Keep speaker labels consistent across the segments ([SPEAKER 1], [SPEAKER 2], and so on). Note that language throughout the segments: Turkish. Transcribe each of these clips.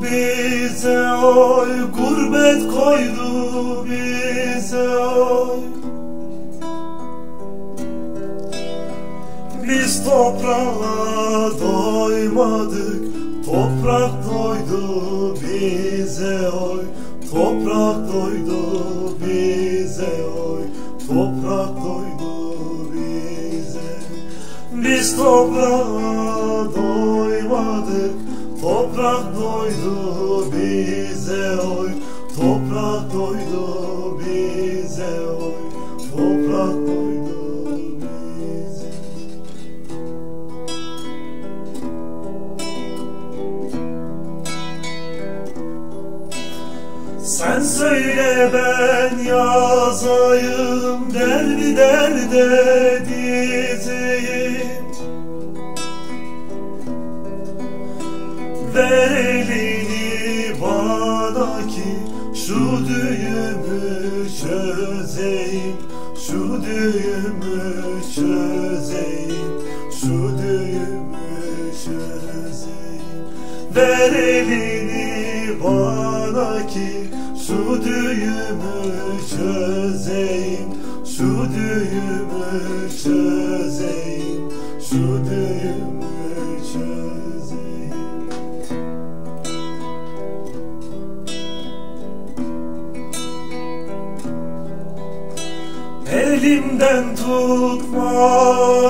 [SPEAKER 1] bize oy, gurbet koydu bize oy. Biz toprağa doymadık, toprak doydu bize oy. Toprak doydu bize oy, toprak doydu bize. Biz toprağa doymadık, toprak doydu bize oy. Toprak doydu bize oy, toprak doydu bize. Sen söyle ben yazayım, derdi derde dizeyim. Ver elini bana ki şu düğümü çözeyim, şu düğümü çözeyim, şu düğümü çözeyim. Ver elini bana ki şu düğümü çözeyim, şu düğümü çözeyim, şu düğümü çözeyim. Elimden tutma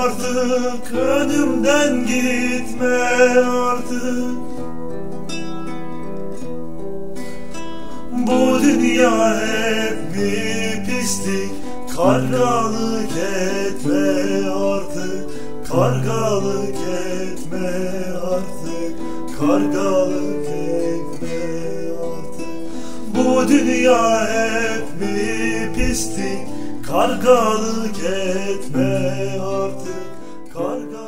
[SPEAKER 1] artık, önümden gitme artık. Bu dünya hep bir pislik, kargalık etme artık, kargalık etme artık, kargalık etme artık. Bu dünya hep bir pislik, kargalık etme artık, kargalık.